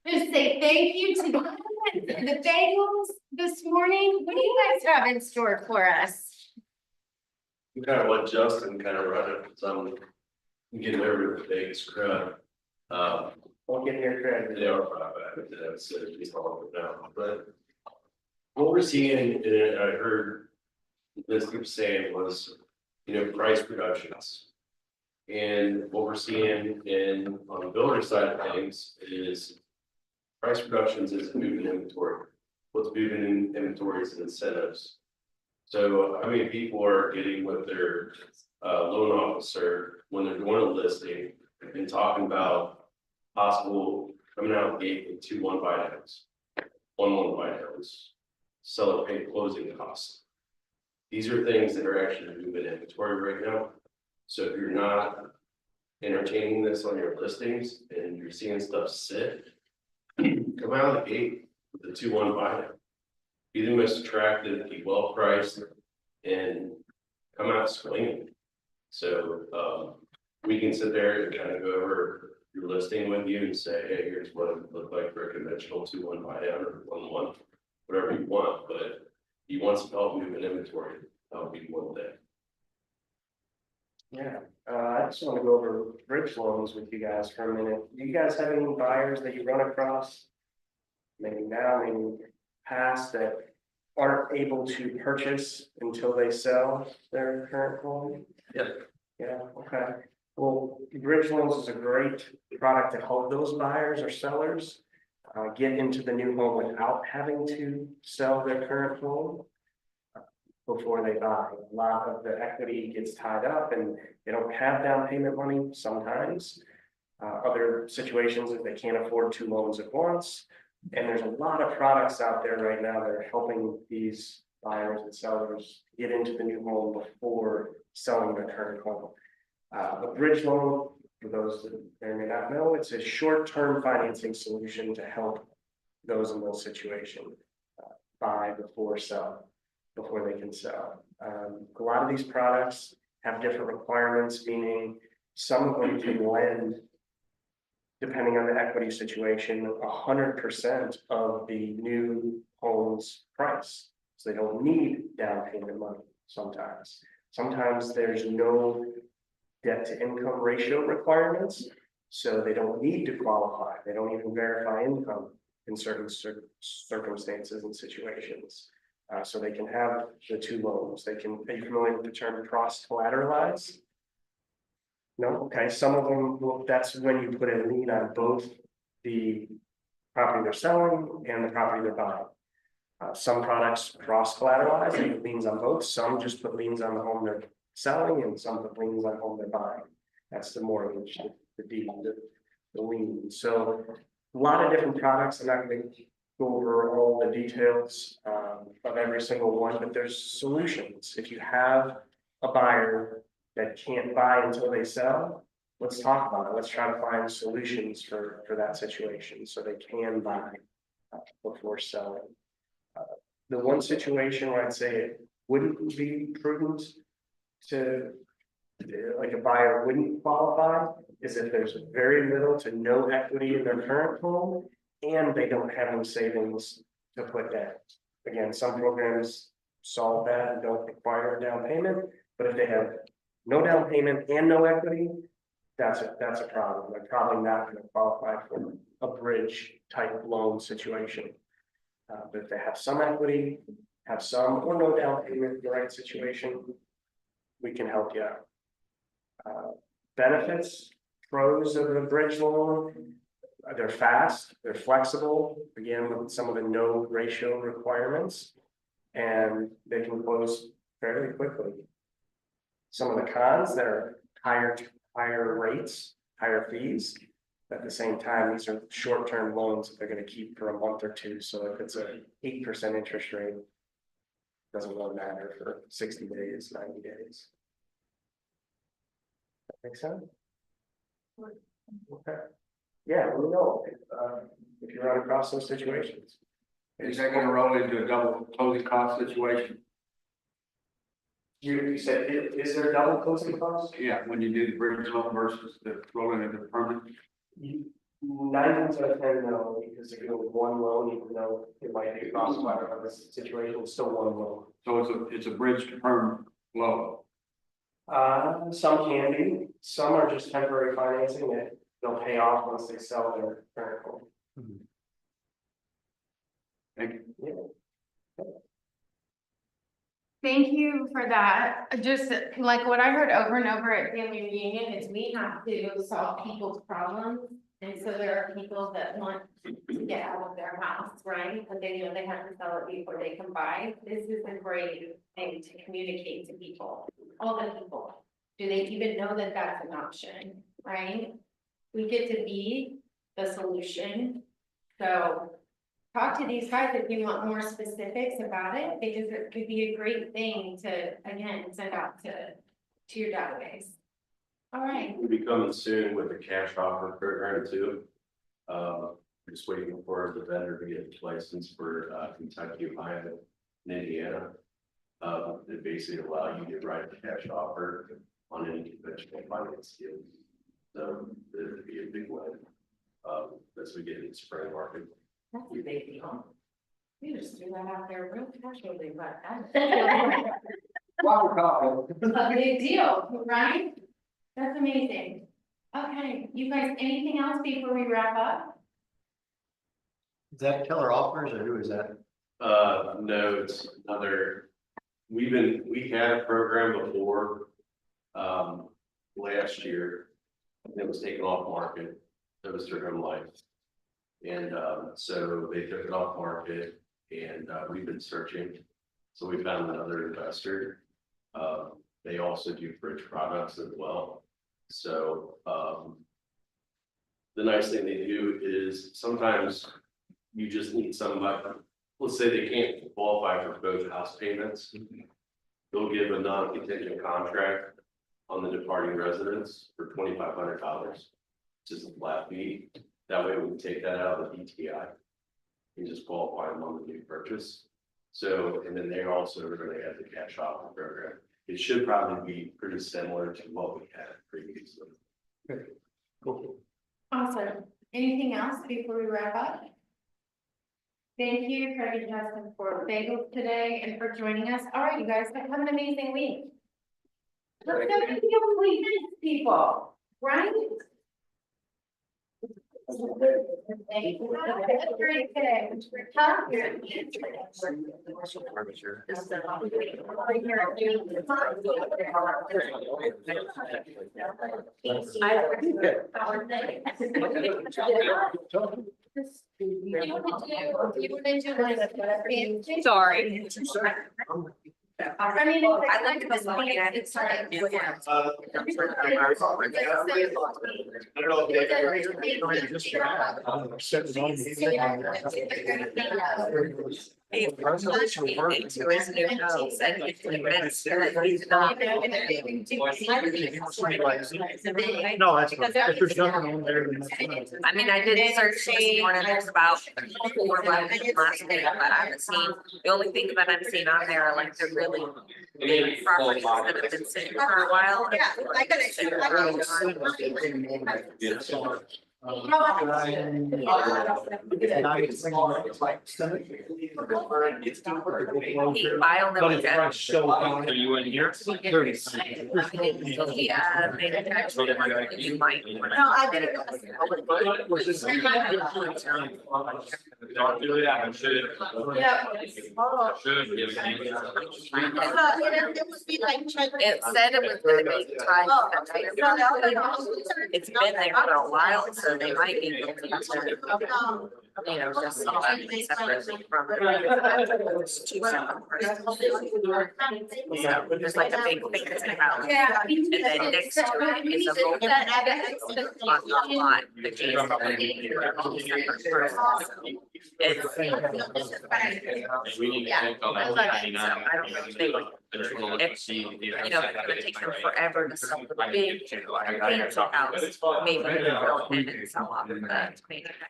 Just say thank you to them. The bagels this morning. What do you guys have in store for us? You kind of let Justin kind of run it, because I'm getting over the biggest crowd. Don't get near credit. They are private, that's it's all now, but. What we're seeing, and I heard this group saying was, you know, price reductions. And what we're seeing on the builder side of things is. Price reductions isn't moving inventory. What's moving in inventory is incentives. So how many people are getting with their loan officer when they're doing a listing and talking about possible coming out of the gate with 2-1 buy downs, 1-1 buy downs, seller pay closing costs. These are things that are actually moving inventory right now. So if you're not entertaining this on your listings and you're seeing stuff sit, come out of the gate with the 2-1 buy down. be the most attractive, be well priced, and come out swinging. So, we can sit there and kind of go over your listing with you and say, hey, here's what it would look like for a conventional 2-1 buy down or 1-1, whatever you want, but you want some help moving inventory, that would be one thing. Yeah, I just want to go over bridge loans with you guys for a minute. Do you guys have any buyers that you run across? Maybe now, maybe past that aren't able to purchase until they sell their current home? Yeah. Yeah, okay. Well, bridge loans is a great product to help those buyers or sellers get into the new home without having to sell their current home before they buy. A lot of the equity gets tied up and they don't have down payment money sometimes. Other situations is they can't afford 2 loans at once. And there's a lot of products out there right now that are helping these buyers and sellers get into the new home before selling their current home. A bridge loan, for those that may or may not know, it's a short-term financing solution to help those in those situations buy before sell, before they can sell. A lot of these products have different requirements, meaning some of them can lend, depending on the equity situation, 100% of the new home's price. So they don't need down payment money sometimes. Sometimes there's no debt to income ratio requirements, so they don't need to qualify. They don't even verify income in certain circumstances and situations. So they can have the 2 loans. They can, are you familiar with the term cross collateralize? No, okay, some of them, well, that's when you put a lien on both the property they're selling and the property they're buying. Some products cross collateralize, they put liens on both. Some just put liens on the home they're selling, and some put liens on home they're buying. That's the mortgage, the deed, the lien. So a lot of different products. I'm not going to go over all the details of every single one, but there's solutions. If you have a buyer that can't buy until they sell, let's talk about it. Let's try to find solutions for that situation so they can buy before selling. The one situation where I'd say it wouldn't be prudent to, like a buyer wouldn't qualify, is if there's very little to no equity in their current home and they don't have any savings to put down. Again, some programs solve that and don't require a down payment, but if they have no down payment and no equity, that's a problem. They're probably not going to qualify for a bridge type loan situation. But if they have some equity, have some or no down payment in the right situation, we can help you out. Benefits, pros of the bridge loan, they're fast, they're flexible, again, with some of the no ratio requirements, and they can close fairly quickly. Some of the cons, they're higher rates, higher fees. At the same time, these are short-term loans that they're going to keep for a month or two. So if it's a 8% interest rate, doesn't really matter for 60 days, 90 days. That makes sense? Okay. Yeah, let me know if you run across those situations. Is that gonna roll into a double closing cost situation? You said, is there a double closing cost? Yeah, when you do the bridge loan versus the rolling into the permanent? 9 times out of 10, no, because if you go with one loan, even though it might be a crossfire on this situation, it's still one loan. So it's a bridge to perm loan. Some can be, some are just temporary financing that they'll pay off once they sell their current home. Thank you. Yeah. Thank you for that. Just like what I heard over and over at family reunion is we have to solve people's problems. And so there are people that want to get out of their house, right? But they know they have to sell it before they can buy. This is a great thing to communicate to people, all the people. Do they even know that that's an option, right? We get to be the solution. So talk to these guys if you want more specifics about it, because it could be a great thing to, again, send out to your database. All right. We'll be coming soon with the cash offer program too. Just waiting for the vendor to get its license for Kentucky, Ohio, and Indiana. They basically allow you to write a cash offer on any conventional finance deal. So it'd be a big win. As we get into spring market. That's a big deal. You just threw that out there real casually, but that's. A big deal, right? That's amazing. Okay, you guys, anything else before we wrap up? Is that Keller Offers or who is that? No, it's another, we had a program before, last year. And it was taken off market, that was through Home Life. And, so they took it off market and, we've been searching. So we found another investor. They also do bridge products as well. So, the nice thing they do is sometimes you just need somebody, let's say they can't qualify for both house payments. They'll give a non-contingent contract on the departing residents for $2,500, just a flat fee. That way we can take that out of the DTI and just qualify them on the new purchase. So, and then they also are going to have the cash offer program. It should probably be pretty similar to what we had previously. Cool. Awesome. Anything else before we wrap up? Thank you, Craig and Justin, for bagels today and for joining us. All right, you guys, have an amazing week. Let's go to the appointments, people, right? That's great today. Huh? Sorry. I mean, I like this one, yeah, it's sorry. I don't know if Into his new house and he's convinced that he's not. No, that's fine. If there's nothing on there, then that's fine. I mean, I did search this morning, there's about 4 left last thing, but I haven't seen, the only thing that I'm seeing on there are like the really big properties that have been sitting for a while. Yeah, I got it. He filed them with that. Are you in here? Yeah, manufactured, you might. No, I didn't. It said it was gonna be tied. It's been there for a while, so they might be looking to, just something separately from it. It's two separate parts. So there's like a big thing that's about. Yeah. And then next to it is a mobile lot. The case. We need to think on that 99. I don't know if they would. I just wanna look and see. It's gonna take them forever to sell the big fancy house, maybe they'll end and sell off of that.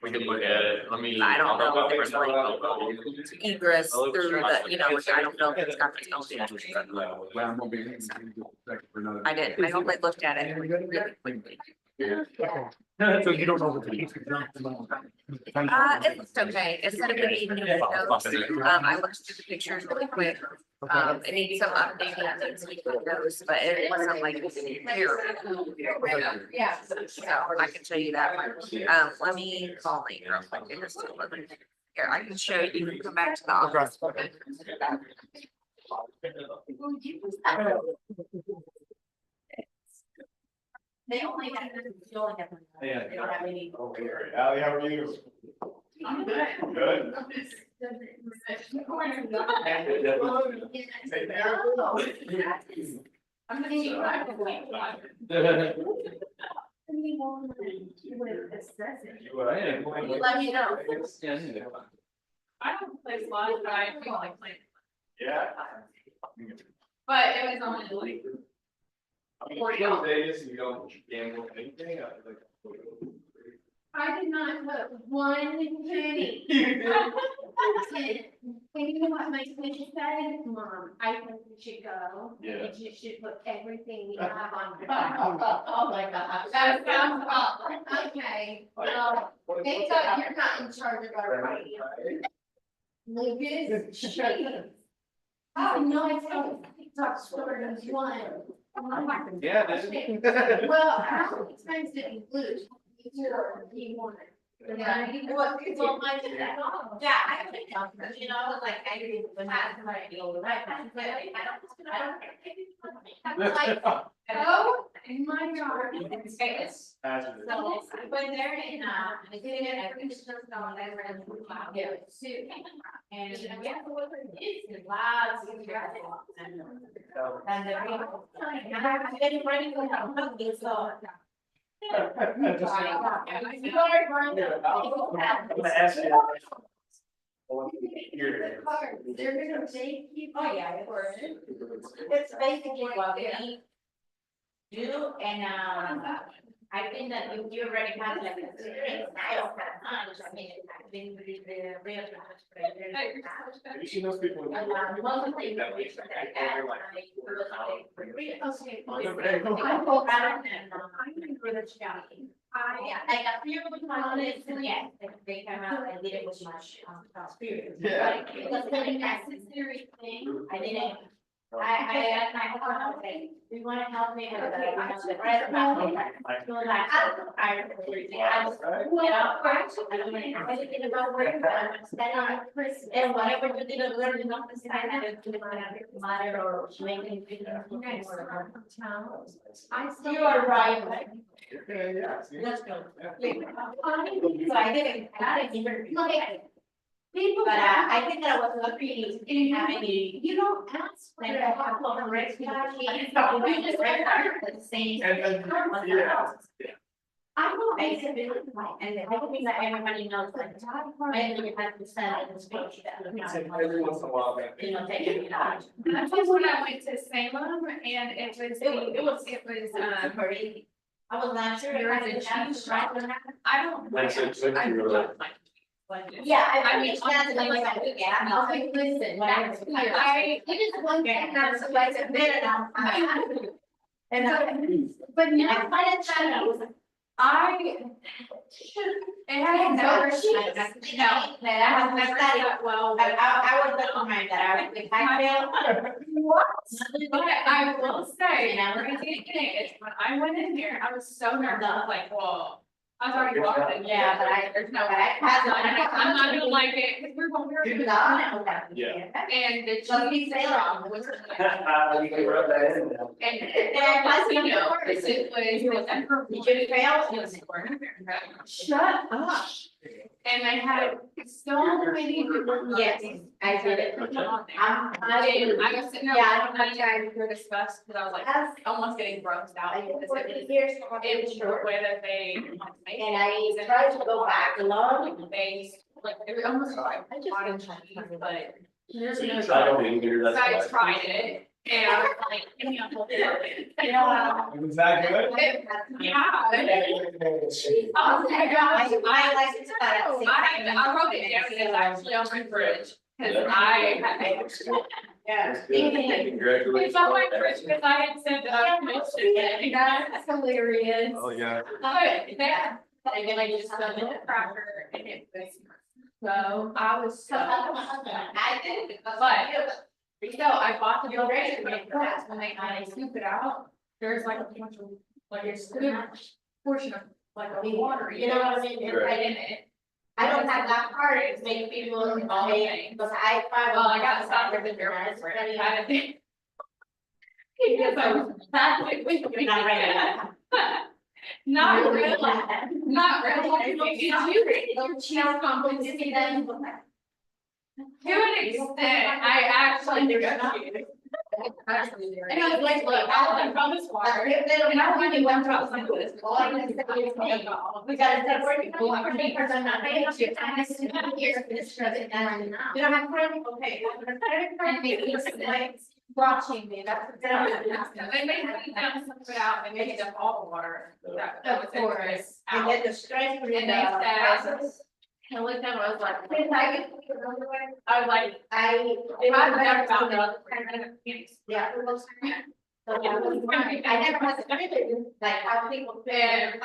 We can look at it, let me. I don't know if there's like egress through the, which I don't know if it's got its own entrance. I did, I only looked at it really quickly. So you don't know what the. It looked okay, it said it would be new windows, I looked through the pictures really quick. It needs some updating, it needs to be windows, but it wasn't like terrible. Yeah. So I can show you that one. Let me call Nate real quick. It is still living. Here, I can show you, you can come back to the office. They only have, they only have. They don't have any. Okay, Ally, how are you? I'm good. Good. I'm thinking. Let me know. I don't play slot, but I feel like playing. Yeah. But it was only like. I mean, you go to Vegas and you don't gamble anything, I feel like. I did not put one penny. And you know what my sister said? Mom, I think we should go. Yeah. And you should put everything we have on. Oh my God. That sounds awful. Okay, well, thank God you're not in charge of our radio. Lucas, jeez. Oh, no, I told TikTok story was one. Yeah, Well, how many times did you lose? You won. Yeah. It's all my. Yeah, I think, you know, like I agree with that, like, you know, the right time, but I don't. Like, oh, my God. It's so, when they're in, I did it, I think it's just on that red, yeah, suit. And yeah, what it is, the loud, and the people. And I'm getting ready for that, so. I'm gonna ask you. They're gonna take you. Oh, yeah, of course. It's basically what we do, and, I think that if you already have like a style for lunch, I mean, I've been with the real. Have you seen those people? Most of the. That way, they're like- Okay. Yeah, like a few of them, honest, yes, they come out and did it with much, experience. Yeah. But it was really necessary thing, I didn't. I asked my husband, I was like, do you wanna help me with the rest of my. So like, I was, you know, I don't know anything about work, but I'm studying, and whatever you didn't learn enough to say, I didn't do it matter or making. I still. You are right. Yeah. Let's go. So I didn't even. People. But I think that was lucky, didn't have any. You don't ask for Like it. a couple of rest. We just read the same. Yeah. I will. Basically, and I think that everybody knows like, I think you have to send it in speech that. Every once in a while, You know, take it out. That's when I went to Salem and it was. Pretty. I was not sure. There is a cheese shop. I don't. That's it, that's really- Yeah, I mean, it's not like I do, yeah, I was like, listen, that's clear. It is one thing, that's like a minute. And But yeah, now, by the time I was. it has never. No, that I was never studied. Well. I was the mind that if I fail. What? But I will say, when I went in here, I was so nervous, I was like, whoa. I was already walking in. Yeah, but There's no but way. I- I'm not gonna like it, because we're going to. Yeah. And the Let me cheese say wrong that. was. You can rub that in now. And you know, it was. Did you fail? Shut up. And I had so many different. Yes, I did it. I did, I was sitting there, Yeah, I don't know, we were discussed, because I was like, almost getting grossed out. because it was- It was the way that they. And I tried to go back along. They, like, it was almost like, I just didn't cheese, but. There's no. I don't think you're- So that's I why. tried it, and I was like, give me a whole. You know, Was that good? Yeah. Oh my gosh, I like it better. I wrote it down, it's actually on my fridge, cause I had. Yeah. It's on my fridge, cause I had said that I missed it, that's hilarious. Oh, yeah. But that, and then I just got in the cracker and it was, so I was so. I did it. But, so I bought the duration, because when I scoop it out, there's like a bunch of, like a scoop portion of, like a water, you know what I mean, right in it. I don't have that part, it's make people pay, because I. Well, I got stopped at the airport for it, I didn't. Because I was back with me. Not right. Not really, not really. Did you read the cheese competency then? To an extent, I actually negotiated. And I was like, look, I'll drink all this water, and I really want to drop some of this. We gotta start working on it, because I'm not paying you, I have to here's this, and you don't have time, okay. And maybe it's like, watching me, that's. They may have you down some of it out, and make it up all the water. That was course. out. And then the strength. And they said, I looked at it, I was like, I was like, I. I've never found out. Yeah. I never had to do like how people. And,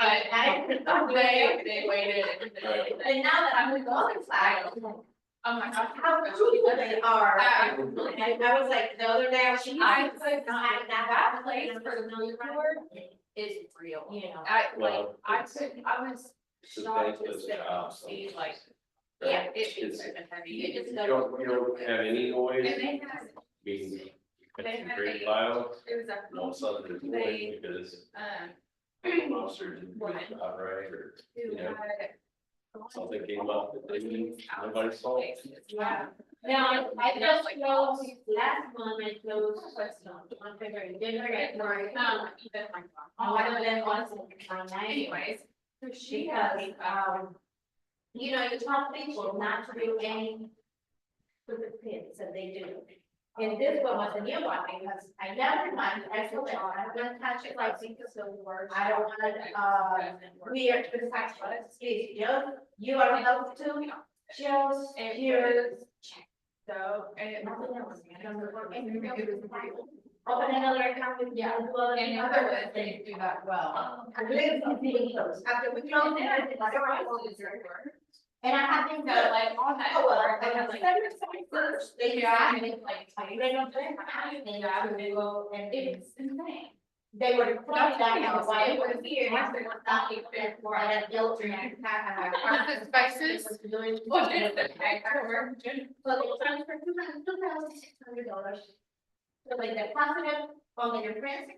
they waited. And now that I'm with the other side, Oh my gosh. how cool they are. And I was like, the other day, I was. I could not, that place for the million board is real. You know. I was shocked to see like. Yeah. It's heavy. You just You go. don't have any noise, And they had, being, they had great a, file, it was a. and all of a sudden there's noise because officers didn't do his job right, or, you know, something came up that they didn't, nobody saw. Yeah. Now, I just closed, last month, I closed on February, January, Even my Oh, I don't know, once Anyways, so she because, has, you know, you tell people not to do any with the kids, and they do. And this one was a new one, because I never mind, I told them, I'm gonna touch it like think it's the word, I don't wanna, we are to touch it, please, you are allowed to, just, here's. so, and it Nothing else. was real. Open another account with. Yeah. And other ones, they didn't do that well. I believe something close. After we close it, and I have things So that like on that. Oh, well, they have like. first, they Yeah, got and me, it's like. they don't think, they got to go and It's insane. they were probably that now, why it was here, here, and was not there for an filter and The spices? Well, did the over. So they transferred $2,600. So they deposited on the difference